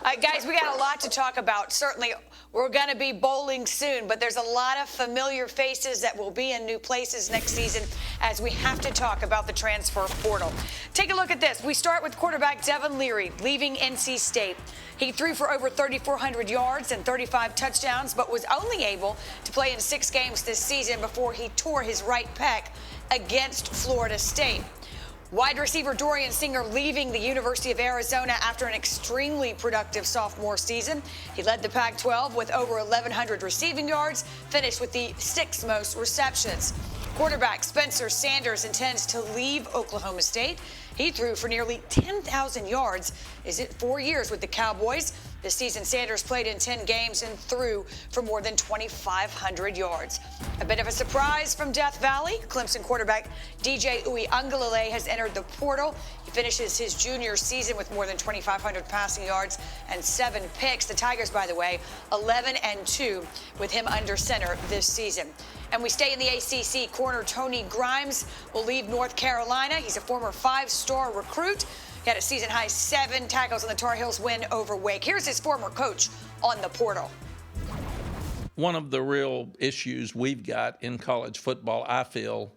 Guys, we got a lot to talk about. Certainly, we're going to be bowling soon, but there's a lot of familiar faces that will be in new places next season as we have to talk about the transfer portal. Take a look at this. We start with quarterback Devin Leary leaving NC State. He threw for over 3,400 yards and 35 touchdowns, but was only able to play in 6 games this season before he tore his right pec against Florida State. Wide receiver Dorian Singer leaving the University of Arizona after an extremely productive sophomore season. He led the Pac-12 with over 1,100 receiving yards, finished with the 6th most receptions. Quarterback Spencer Sanders intends to leave Oklahoma State. He threw for nearly 10,000 yards. Is it 4 years with the Cowboys? This season, Sanders played in 10 games and threw for more than 2,500 yards. A bit of a surprise from Death Valley. Clemson quarterback DJ Uiagalelei has entered the portal. He finishes his junior season with more than 2,500 passing yards and 7 picks. The Tigers, by the way, 11-2 with him under center this season. And we stay in the ACC. Corner Tony Grimes will leave North Carolina. He's a former 5-star recruit. He had a season-high 7 tackles in the Tar Heels win over Wake. Here's his former coach on the portal. One of the real issues we've got in college football, I feel,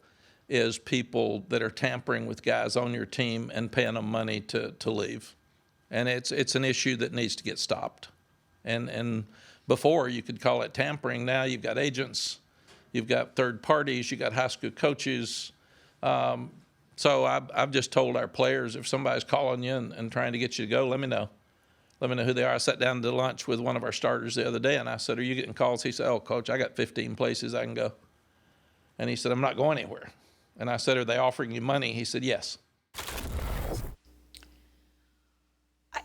is people that are tampering with guys on your team and paying them money to leave. And it's an issue that needs to get stopped. And before, you could call it tampering. Now you've got agents, you've got third parties, you've got high school coaches. So I've just told our players, if somebody's calling you and trying to get you to go, let me know. Let me know who they are. I sat down to lunch with one of our starters the other day, and I said, are you getting calls? He said, oh, Coach, I got 15 places I can go. And he said, I'm not going anywhere. And I said, are they offering you money? He said, yes.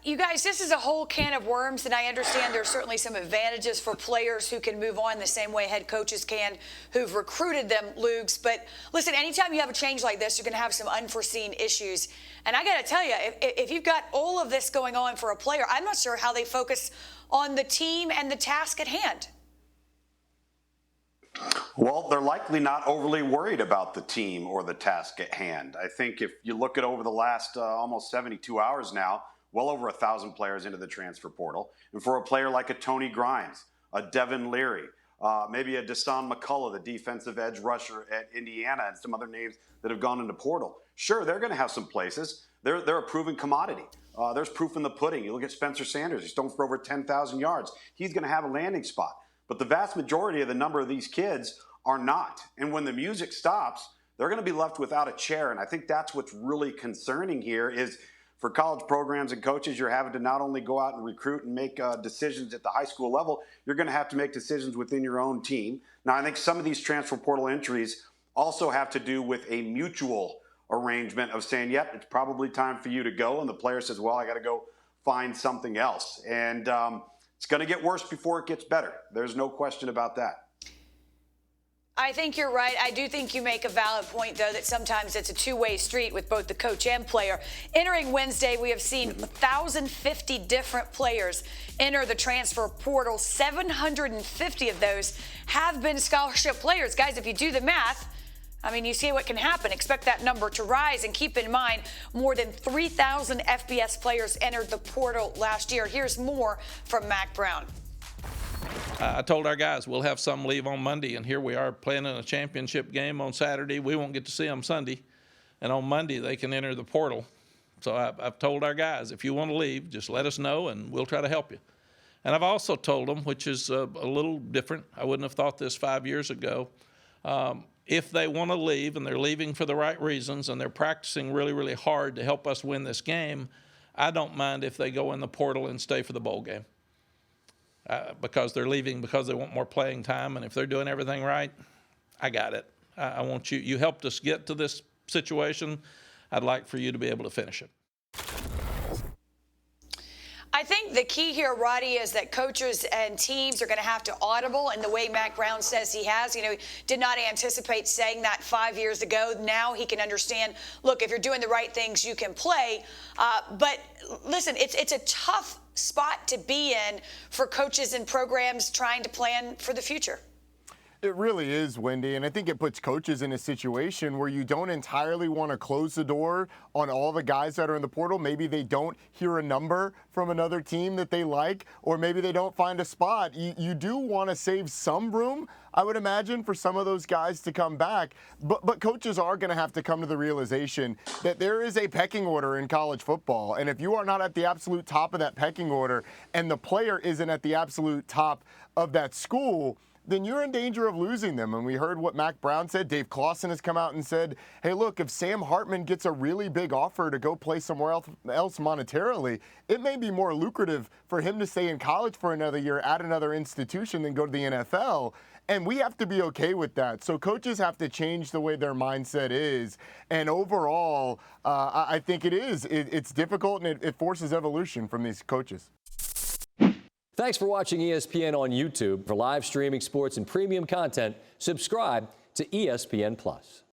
You guys, this is a whole can of worms, and I understand there's certainly some advantages for players who can move on the same way head coaches can who've recruited them, Lugs. But listen, anytime you have a change like this, you're going to have some unforeseen issues. And I got to tell you, if you've got all of this going on for a player, I'm not sure how they focus on the team and the task at hand. Well, they're likely not overly worried about the team or the task at hand. I think if you look at over the last almost 72 hours now, well over 1,000 players into the transfer portal. And for a player like a Tony Grimes, a Devin Leary, maybe a Deshaun McCullough, the defensive edge rusher at Indiana, and some other names that have gone into portal. Sure, they're going to have some places. They're a proven commodity. There's proof in the pudding. You look at Spencer Sanders. He's thrown for over 10,000 yards. He's going to have a landing spot. But the vast majority of the number of these kids are not. And when the music stops, they're going to be left without a chair. And I think that's what's really concerning here is for college programs and coaches, you're having to not only go out and recruit and make decisions at the high school level, you're going to have to make decisions within your own team. Now, I think some of these transfer portal entries also have to do with a mutual arrangement of saying, yep, it's probably time for you to go. And the player says, well, I got to go find something else. And it's going to get worse before it gets better. There's no question about that. I think you're right. I do think you make a valid point, though, that sometimes it's a two-way street with both the coach and player. Entering Wednesday, we have seen 1,050 different players enter the transfer portal. 750 of those have been scholarship players. Guys, if you do the math, I mean, you see what can happen. Expect that number to rise. And keep in mind, more than 3,000 FBS players entered the portal last year. Here's more from Mack Brown. I told our guys we'll have some leave on Monday, and here we are playing in a championship game on Saturday. We won't get to see them Sunday, and on Monday they can enter the portal. So I've told our guys, if you want to leave, just let us know, and we'll try to help you. And I've also told them, which is a little different, I wouldn't have thought this 5 years ago, if they want to leave and they're leaving for the right reasons and they're practicing really, really hard to help us win this game, I don't mind if they go in the portal and stay for the bowl game. Because they're leaving because they want more playing time. And if they're doing everything right, I got it. I want you. You helped us get to this situation. I'd like for you to be able to finish it. I think the key here, Roddy, is that coaches and teams are going to have to audible in the way Mack Brown says he has. You know, he did not anticipate saying that 5 years ago. Now he can understand, look, if you're doing the right things, you can play. But listen, it's a tough spot to be in for coaches and programs trying to plan for the future. It really is, Wendy, and I think it puts coaches in a situation where you don't entirely want to close the door on all the guys that are in the portal. Maybe they don't hear a number from another team that they like, or maybe they don't find a spot. You do want to save some room, I would imagine, for some of those guys to come back. But coaches are going to have to come to the realization that there is a pecking order in college football, and if you are not at the absolute top of that pecking order and the player isn't at the absolute top of that school, then you're in danger of losing them. And we heard what Mac Brown said. Dave Clawson has come out and said, hey, look, if Sam Hartman gets a really big offer to go play somewhere else monetarily, it may be more lucrative for him to stay in college for another year at another institution than go to the NFL. And we have to be okay with that. So coaches have to change the way their mindset is. And overall, I think it's difficult, and it forces evolution from these coaches. Thanks for watching ESPN on YouTube. For live streaming sports and premium content, subscribe to ESPN+.